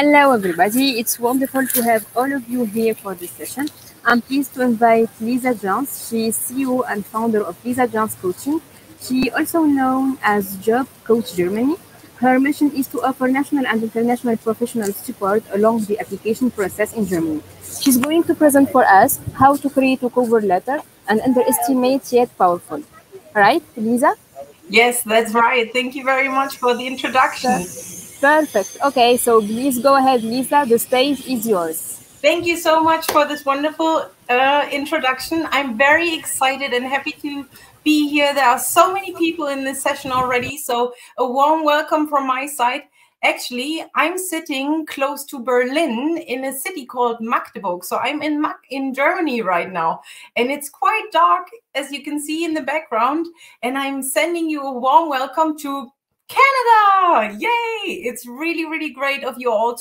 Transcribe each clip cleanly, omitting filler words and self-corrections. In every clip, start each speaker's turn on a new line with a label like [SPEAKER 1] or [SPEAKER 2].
[SPEAKER 1] Hello, everybody. It's wonderful to have all of you here for this session. I'm pleased to invite Lisa Janz. She is CEO and founder of Lisa Janz Coaching. She also known as Job Coach Germany. Her mission is to offer national and international professional support along the application process in Germany. She's going to present for us how to create a cover letter and underestimate yet powerful. Right, Lisa?
[SPEAKER 2] Yes, that's right. Thank you very much for the introduction.
[SPEAKER 1] Perfect. Okay, so please go ahead, Lisa. The stage is yours.
[SPEAKER 2] Thank you so much for this wonderful introduction. I'm very excited and happy to be here. There are so many people in this session already, so a warm welcome from my side. Actually, I'm sitting close to Berlin in a city called Magdeburg. So I'm in Germany right now, and it's quite dark, as you can see in the background. And I'm sending you a warm welcome to Canada. Yay! It's really, really great of you all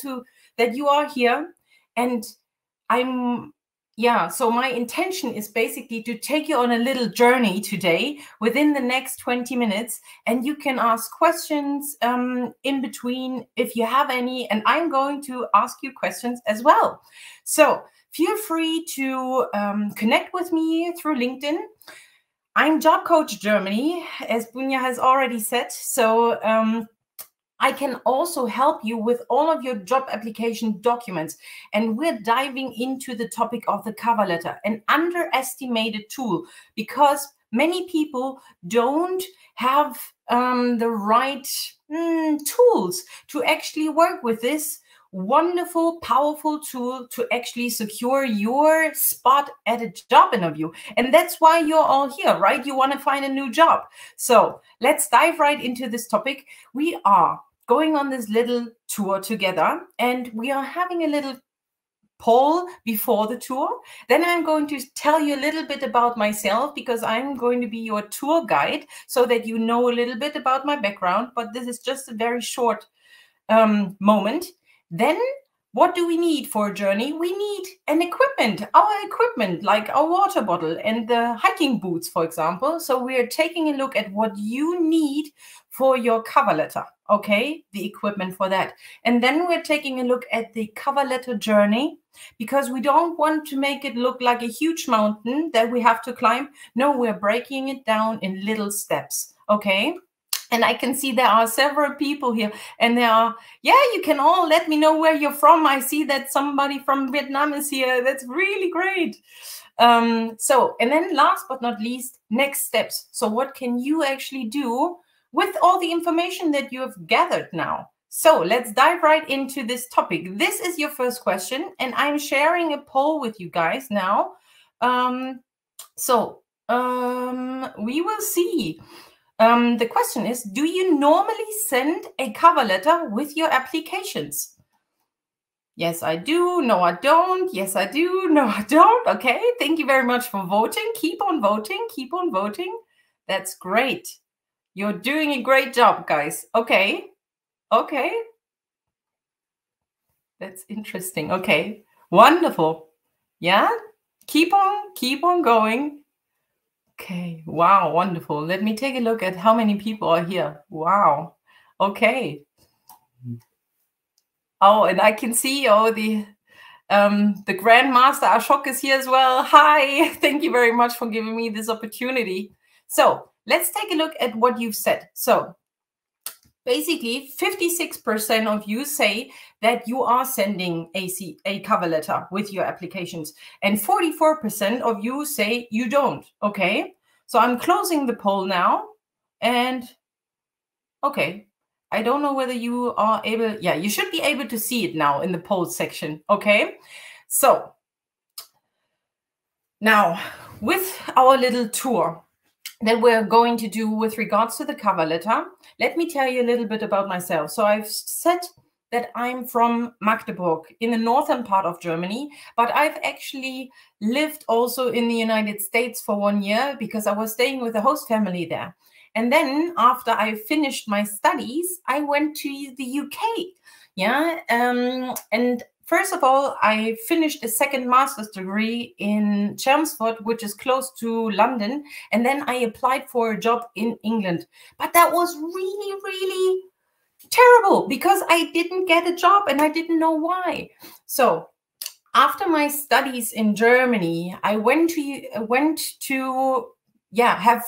[SPEAKER 2] that you are here. And so my intention is basically to take you on a little journey today within the next 20 minutes. And you can ask questions in between if you have any. And I'm going to ask you questions as well. So feel free to connect with me through LinkedIn. I'm Job Coach Germany, as Bunya has already said. So I can also help you with all of your job application documents. And we're diving into the topic of the cover letter, an underestimated tool, because many people don't have the right tools to actually work with this wonderful, powerful tool to actually secure your spot at a job interview. And that's why you're all here, right? You want to find a new job. So let's dive right into this topic. We are going on this little tour together, and we are having a little poll before the tour. Then I'm going to tell you a little bit about myself, because I'm going to be your tour guide so that you know a little bit about my background. But this is just a very short moment. Then what do we need for a journey? We need an equipment, our equipment, like our water bottle and the hiking boots, for example. So we are taking a look at what you need for your cover letter, okay? The equipment for that. And then we're taking a look at the cover letter journey, because we don't want to make it look like a huge mountain that we have to climb. No, we're breaking it down in little steps, okay? And I can see there are several people here, and there are, you can all let me know where you're from. I see that somebody from Vietnam is here. That's really great. And then last but not least, next steps. So what can you actually do with all the information that you have gathered now? So let's dive right into this topic. This is your first question, and I'm sharing a poll with you guys now. We will see. The question is, do you normally send a cover letter with your applications? Yes, I do. No, I don't. Yes, I do. No, I don't. Okay, thank you very much for voting. Keep on voting. Keep on voting. That's great. You're doing a great job, guys. Okay. Okay. That's interesting. Okay. Wonderful. Yeah. Keep on going. Okay, wow, wonderful. Let me take a look at how many people are here. Wow, okay. Oh, and I can see, the Grandmaster Ashok is here as well. Hi, thank you very much for giving me this opportunity. So let's take a look at what you've said. So basically, 56% of you say that you are sending a cover letter with your applications, and 44% of you say you don't. Okay, so I'm closing the poll now, and okay, I don't know whether you are able. Yeah, you should be able to see it now in the poll section. Okay, so now with our little tour that we're going to do with regards to the cover letter, let me tell you a little bit about myself. So I've said that I'm from Magdeburg in the northern part of Germany, but I've actually lived also in the United States for 1 year, because I was staying with a host family there. And then after I finished my studies, I went to the UK. Yeah, and first of all, I finished a second master's degree in Chelmsford, which is close to London. And then I applied for a job in England. But that was really, really terrible, because I didn't get a job and I didn't know why. So after my studies in Germany, I went to have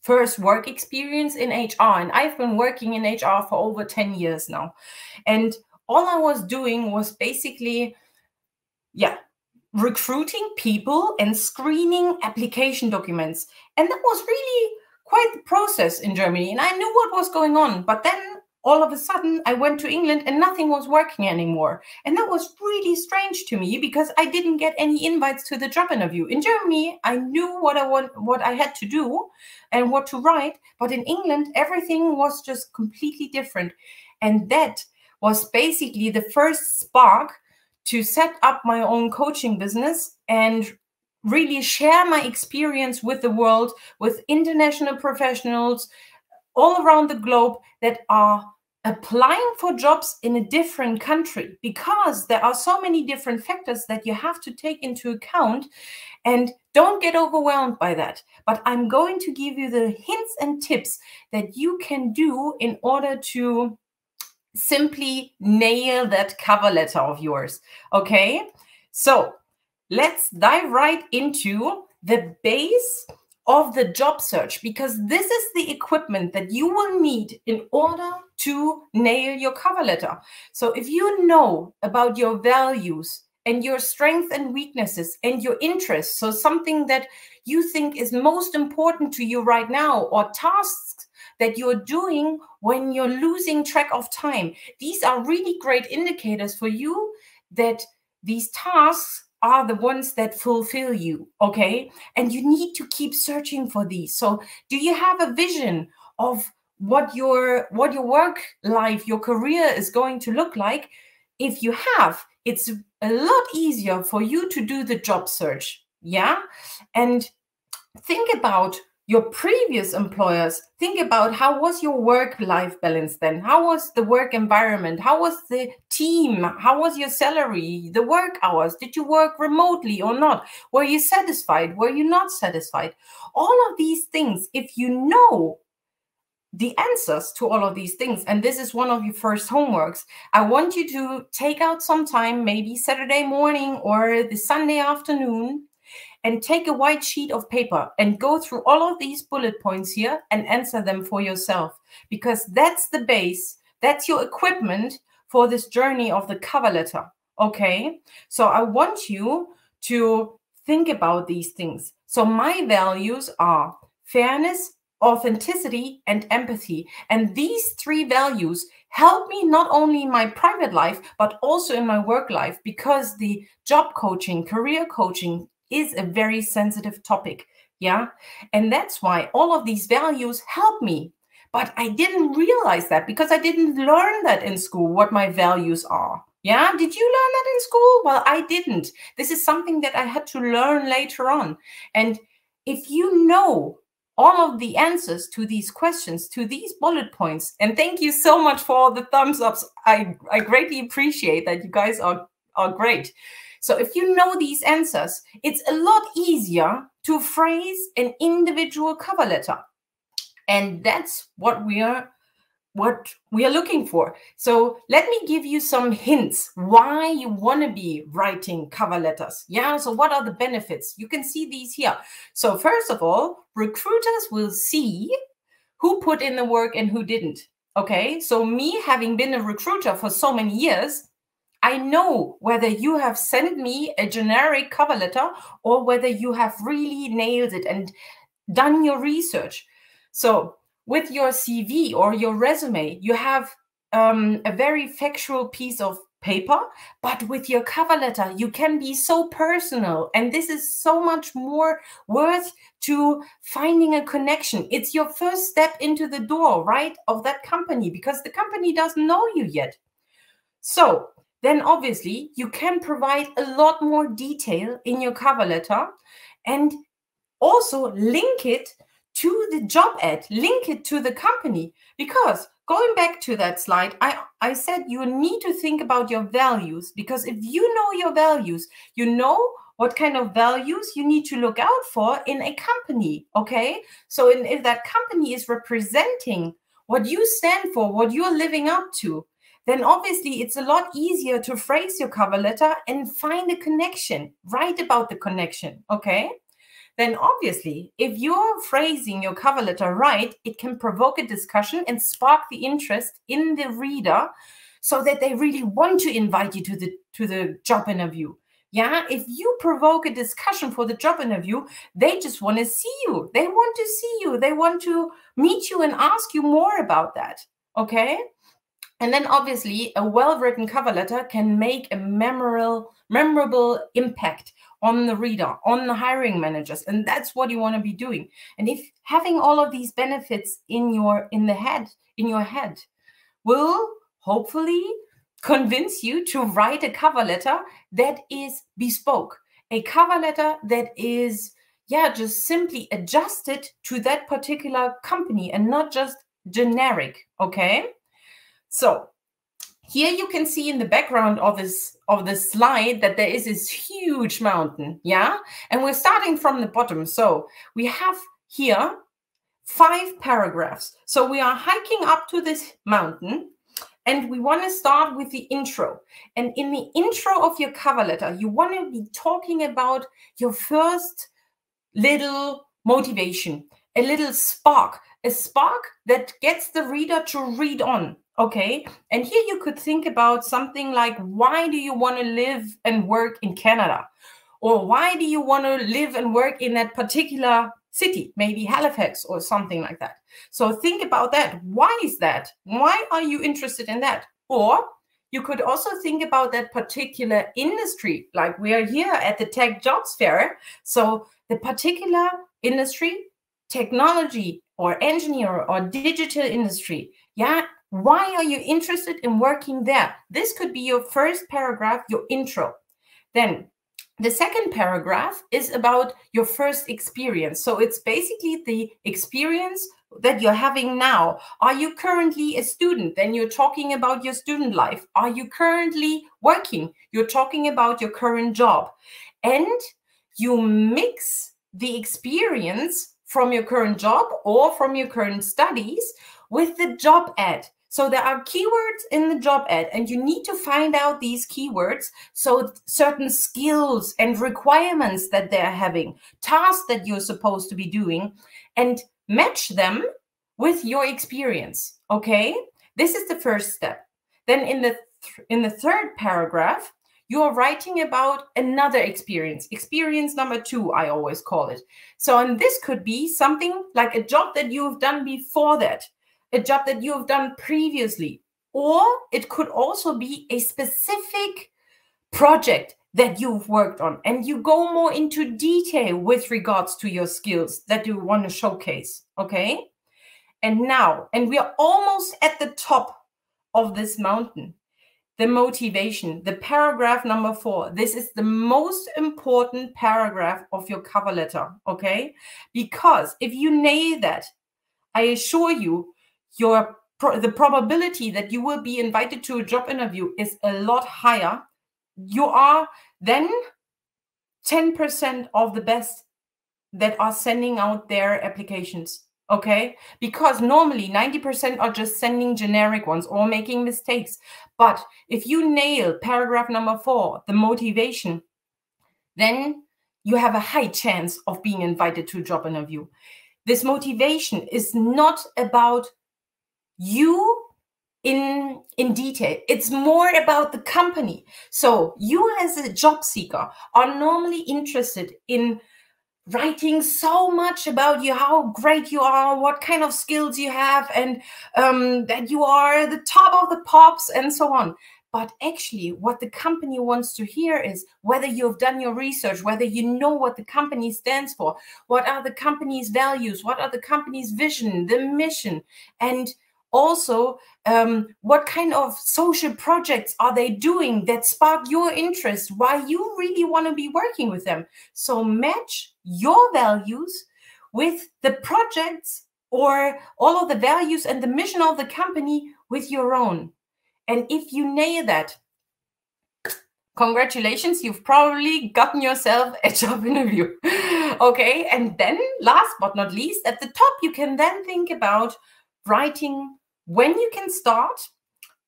[SPEAKER 2] first work experience in HR, and I've been working in HR for over 10 years now. And all I was doing was basically, recruiting people and screening application documents. And that was really quite the process in Germany. And I knew what was going on. But then all of a sudden I went to England and nothing was working anymore. And that was really strange to me, because I didn't get any invites to the job interview. In Germany, I knew what I had to do and what to write. But in England, everything was just completely different. And that was basically the first spark to set up my own coaching business and really share my experience with the world, with international professionals all around the globe that are applying for jobs in a different country, because there are so many different factors that you have to take into account. And don't get overwhelmed by that. But I'm going to give you the hints and tips that you can do in order to simply nail that cover letter of yours. Okay, so let's dive right into the base of the job search, because this is the equipment that you will need in order to nail your cover letter. So if you know about your values and your strengths and weaknesses and your interests, so something that you think is most important to you right now, or tasks that you're doing when you're losing track of time, these are really great indicators for you that these tasks are the ones that fulfill you, okay? And you need to keep searching for these. So do you have a vision of what your work life, your career is going to look like? If you have, it's a lot easier for you to do the job search, yeah? And think about your previous employers. Think about, how was your work-life balance then? How was the work environment? How was the team? How was your salary, the work hours? Did you work remotely or not? Were you satisfied? Were you not satisfied? All of these things, if you know the answers to all of these things, and this is one of your first homeworks, I want you to take out some time, maybe Saturday morning or the Sunday afternoon, and take a white sheet of paper and go through all of these bullet points here and answer them for yourself, because that's the base, that's your equipment for this journey of the cover letter, okay? So I want you to think about these things. So my values are fairness, authenticity, and empathy. And these three values help me not only in my private life, but also in my work life, because the job coaching, career coaching is a very sensitive topic, yeah? And that's why all of these values help me. But I didn't realize that, because I didn't learn that in school, what my values are. Yeah, did you learn that in school? Well, I didn't. This is something that I had to learn later on. And if you know all of the answers to these questions, to these bullet points, and thank you so much for all the thumbs ups. I greatly appreciate that. You guys are great. So if you know these answers, it's a lot easier to phrase an individual cover letter. And that's what we are looking for. So let me give you some hints why you want to be writing cover letters. Yeah, so what are the benefits? You can see these here. So first of all, recruiters will see who put in the work and who didn't. Okay, so me having been a recruiter for so many years, I know whether you have sent me a generic cover letter or whether you have really nailed it and done your research. So with your CV or your resume, you have a very factual piece of paper, but with your cover letter, you can be so personal. And this is so much more worth to finding a connection. It's your first step into the door, right, of that company, because the company doesn't know you yet. So then obviously you can provide a lot more detail in your cover letter and also link it to the job ad, link it to the company. Because going back to that slide, I said you need to think about your values, because if you know your values, you know what kind of values you need to look out for in a company, okay? So if that company is representing what you stand for, what you're living up to, then obviously it's a lot easier to phrase your cover letter and find a connection, write about the connection, okay? Then obviously, if you're phrasing your cover letter right, it can provoke a discussion and spark the interest in the reader so that they really want to invite you to the job interview. Yeah, if you provoke a discussion for the job interview, they just want to see you. They want to see you. They want to meet you and ask you more about that, okay? And then obviously a well-written cover letter can make a memorable impact on the reader, on the hiring managers. And that's what you want to be doing. And if having all of these benefits in your head will hopefully convince you to write a cover letter that is bespoke, a cover letter that is, just simply adjusted to that particular company and not just generic, okay? So here you can see in the background of this slide that there is this huge mountain, and we're starting from the bottom. So we have here 5 paragraphs. So we are hiking up to this mountain, and we want to start with the intro. And in the intro of your cover letter, you want to be talking about your first little motivation, a little spark, a spark that gets the reader to read on. Okay, and here you could think about something like, why do you want to live and work in Canada? Or why do you want to live and work in that particular city, maybe Halifax or something like that? So think about that. Why is that? Why are you interested in that? Or you could also think about that particular industry, like we are here at the Tech Jobs Fair. So the particular industry, technology or engineer or digital industry, why are you interested in working there? This could be your first paragraph, your intro. Then the second paragraph is about your first experience. So it's basically the experience that you're having now. Are you currently a student? Then you're talking about your student life. Are you currently working? You're talking about your current job. And you mix the experience from your current job or from your current studies with the job ad. So there are keywords in the job ad, and you need to find out these keywords. So certain skills and requirements that they're having, tasks that you're supposed to be doing, and match them with your experience. Okay, this is the first step. Then in the third paragraph, you're writing about another experience number 2, I always call it. So, and this could be something like a job that you've done before that, a job that you've done previously, or it could also be a specific project that you've worked on, and you go more into detail with regards to your skills that you want to showcase, okay? And now, and we are almost at the top of this mountain, the motivation, the paragraph number 4. This is the most important paragraph of your cover letter, okay? Because if you nail that, I assure you, the probability that you will be invited to a job interview is a lot higher. You are then 10% of the best that are sending out their applications, okay? Because normally 90% are just sending generic ones or making mistakes. But if you nail paragraph number 4, the motivation, then you have a high chance of being invited to a job interview. This motivation is not about you in detail. It's more about the company. So you as a job seeker are normally interested in writing so much about you, how great you are, what kind of skills you have, and that you are the top of the pops and so on. But actually what the company wants to hear is whether you've done your research, whether you know what the company stands for, what are the company's values, what are the company's vision, the mission, and also what kind of social projects are they doing that spark your interest, why you really want to be working with them. So match your values with the projects or all of the values and the mission of the company with your own. And if you nail that, congratulations, you've probably gotten yourself a job interview. Okay, and then last but not least, at the top, you can then think about writing when you can start,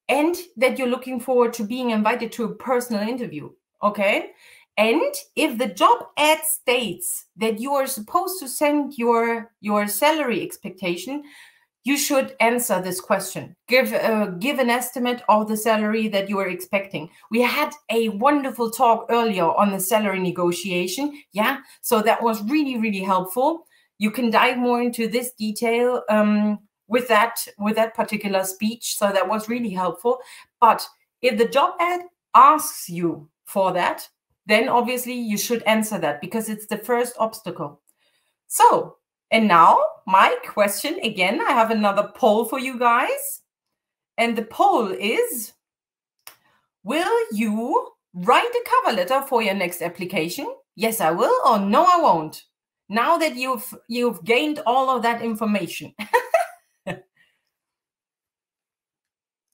[SPEAKER 2] and that you're looking forward to being invited to a personal interview, okay? And if the job ad states that you are supposed to send your salary expectation, you should answer this question. Give an estimate of the salary that you are expecting. We had a wonderful talk earlier on the salary negotiation. Yeah, so that was really, really helpful. You can dive more into this detail with that particular speech. So that was really helpful. But if the job ad asks you for that, then obviously you should answer that, because it's the first obstacle. So, and now my question again, I have another poll for you guys. And the poll is, will you write a cover letter for your next application? Yes, I will, or no, I won't. Now that you've gained all of that information.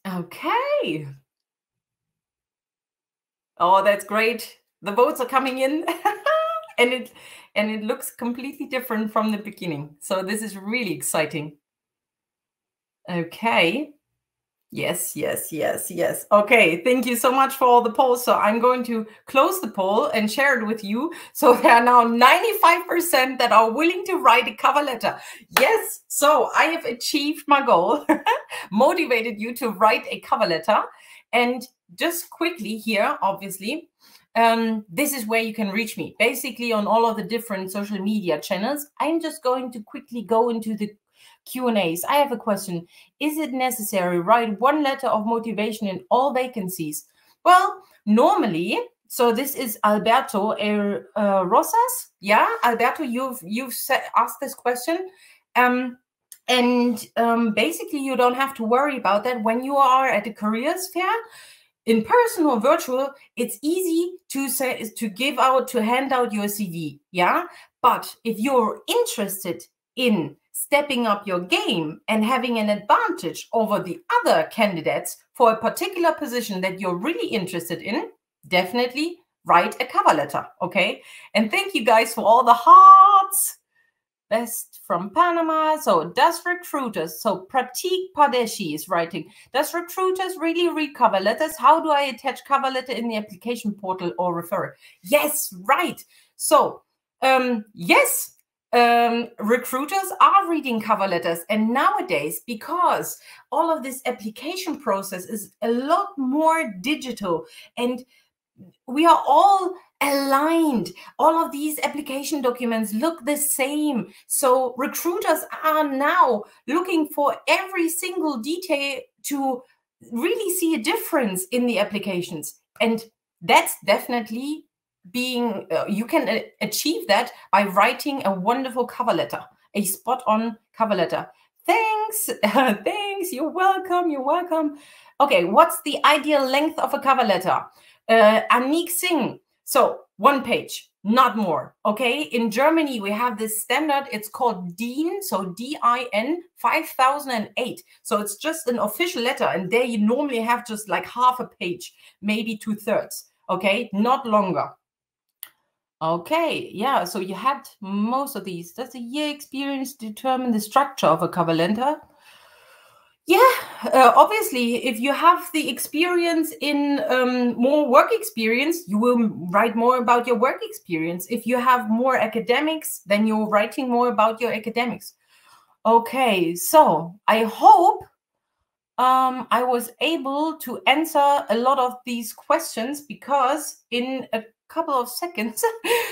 [SPEAKER 2] Okay. Oh, that's great. The votes are coming in. and it looks completely different from the beginning. So this is really exciting. Okay. Yes. Okay, thank you so much for all the polls. So I'm going to close the poll and share it with you. So there are now 95% that are willing to write a cover letter. Yes, so I have achieved my goal, motivated you to write a cover letter. And just quickly here, obviously, this is where you can reach me. Basically on all of the different social media channels. I'm just going to quickly go into the Q&As. I have a question. Is it necessary to write one letter of motivation in all vacancies? Well, normally, so this is Alberto Rosas. Yeah, Alberto, you've asked this question. Basically, you don't have to worry about that when you are at a careers fair. In person or virtual, it's easy to hand out your CV. Yeah, but if you're interested in stepping up your game and having an advantage over the other candidates for a particular position that you're really interested in, definitely write a cover letter, okay? And thank you guys for all the hearts. Best from Panama. So does recruiters, so Pratik Padeshi is writing, does recruiters really read cover letters? How do I attach cover letter in the application portal or refer? Yes, right. So yes, recruiters are reading cover letters, and nowadays, because all of this application process is a lot more digital and we are all aligned, all of these application documents look the same. So recruiters are now looking for every single detail to really see a difference in the applications, and that's definitely being you can achieve that by writing a wonderful cover letter, a spot-on cover letter. Thanks. Thanks, you're welcome. Okay, what's the ideal length of a cover letter? Anik Singh, so 1 page, not more. Okay, in Germany we have this standard, it's called DIN, so DIN 5008. So it's just an official letter, and there you normally have just like half a page, maybe 2/3. Okay, not longer. Okay, yeah, so you had most of these. Does a year experience determine the structure of a cover letter? Yeah, obviously, if you have the experience in more work experience, you will write more about your work experience. If you have more academics, then you're writing more about your academics. Okay, so I hope I was able to answer a lot of these questions, because in a couple of seconds.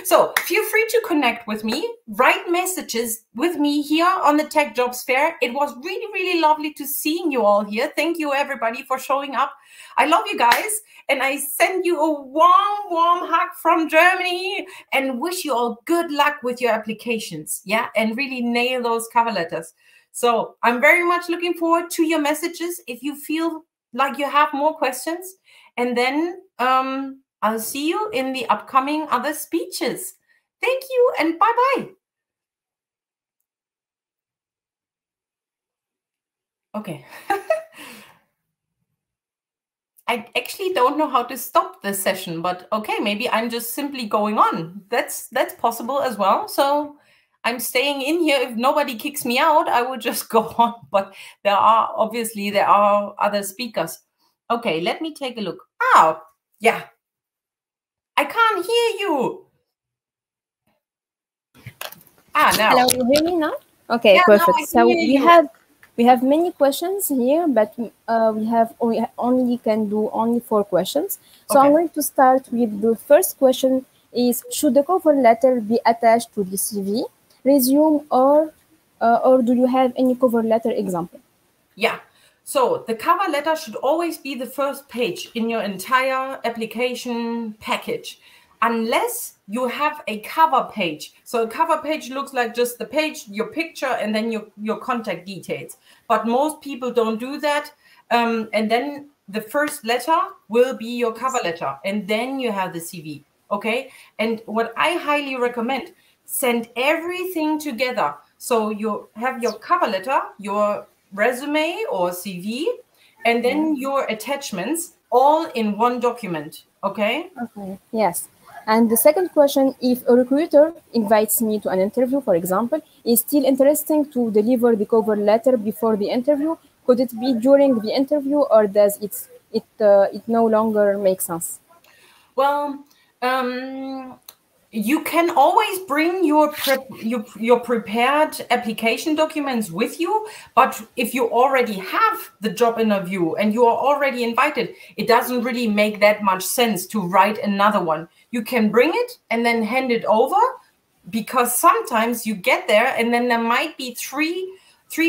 [SPEAKER 2] So feel free to connect with me, write messages with me here on the Tech Jobs Fair. It was really, really lovely to seeing you all here. Thank you everybody for showing up. I love you guys, and I send you a warm hug from Germany and wish you all good luck with your applications. Yeah, and really nail those cover letters. So I'm very much looking forward to your messages if you feel like you have more questions. And then I'll see you in the upcoming other speeches. Thank you and bye-bye. Okay. I actually don't know how to stop this session, but okay, maybe I'm just simply going on. That's possible as well. So I'm staying in here. If nobody kicks me out, I would just go on. But there are other speakers. Okay, let me take a look. Oh, yeah. I can't hear you. Now.
[SPEAKER 1] Hello, you hear me now? Okay, perfect. So we have many questions here, but we only can do only 4 questions. So I'm going to start with the first question: is should the cover letter be attached to the CV, resume, or do you have any cover letter example?
[SPEAKER 2] Yeah. So the cover letter should always be the first page in your entire application package, unless you have a cover page. So a cover page looks like just the page, your picture, and then your contact details. But most people don't do that. And then the first letter will be your cover letter, and then you have the CV. Okay. And what I highly recommend, send everything together. So you have your cover letter, your resume or CV, and then your attachments all in one document. Okay?
[SPEAKER 1] Okay. Yes. And the second question: if a recruiter invites me to an interview, for example, is still interesting to deliver the cover letter before the interview? Could it be during the interview, or does it no longer make sense?
[SPEAKER 2] Well, you can always bring your prepared application documents with you, but if you already have the job interview and you are already invited, it doesn't really make that much sense to write another one. You can bring it and then hand it over, because sometimes you get there and then there might be three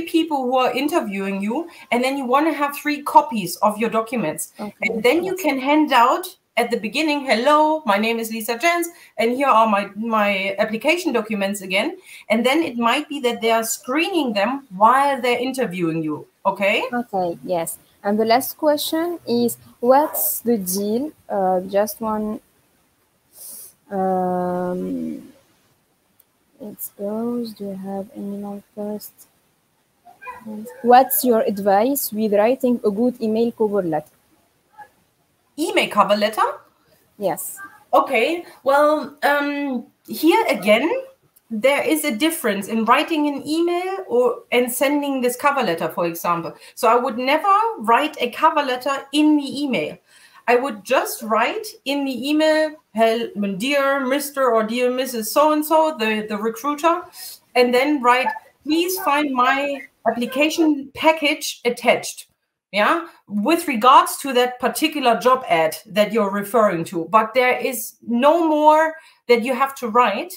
[SPEAKER 2] people who are interviewing you, and then you want to have 3 copies of your documents. Okay. And then you can hand out at the beginning, hello, my name is Lisa Janz, and here are my application documents again. And then it might be that they are screening them while they're interviewing you. Okay?
[SPEAKER 1] Okay, yes. And the last question is, what's the deal? Just one. It goes, do you have any more first? What's your advice with writing a good email cover letter?
[SPEAKER 2] Email cover letter?
[SPEAKER 1] Yes.
[SPEAKER 2] Okay. Well, here again, there is a difference in writing an email and sending this cover letter, for example. So I would never write a cover letter in the email. I would just write in the email, dear Mr. or dear Mrs. So-and-so, the recruiter, and then write, please find my application package attached. Yeah, with regards to that particular job ad that you're referring to. But there is no more that you have to write.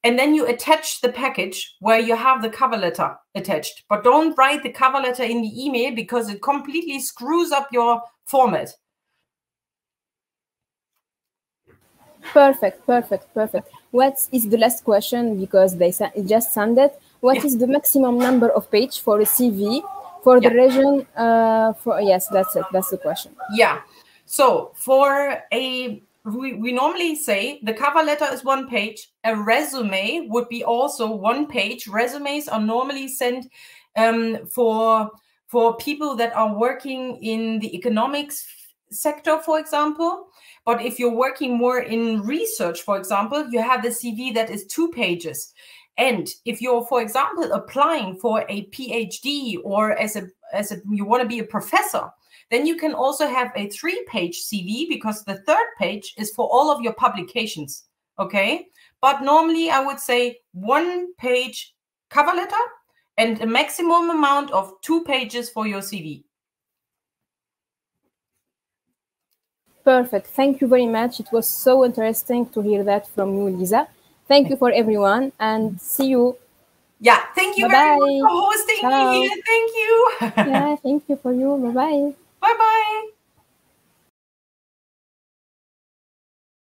[SPEAKER 2] And then you attach the package where you have the cover letter attached. But don't write the cover letter in the email, because it completely screws up your format.
[SPEAKER 1] Perfect. What is the last question? Because they just sent it. What is the maximum number of pages for a CV for the region? Yes, that's it. That's the question.
[SPEAKER 2] Yeah. So for we normally say the cover letter is 1 page. A resume would be also 1 page. Resumes are normally sent for people that are working in the economics sector, for example. But if you're working more in research, for example, you have the CV that is 2 pages. And if you're, for example, applying for a PhD, or as you want to be a professor, then you can also have a 3-page CV, because the 3rd page is for all of your publications. Okay. But normally I would say 1 page cover letter and a maximum amount of 2 pages for your CV.
[SPEAKER 1] Perfect. Thank you very much. It was so interesting to hear that from you, Lisa. Thank you for everyone, and see you.
[SPEAKER 2] Yeah, thank you very much for hosting me here. Thank you.
[SPEAKER 1] Yeah, thank you for you. Bye-bye.
[SPEAKER 2] Bye-bye.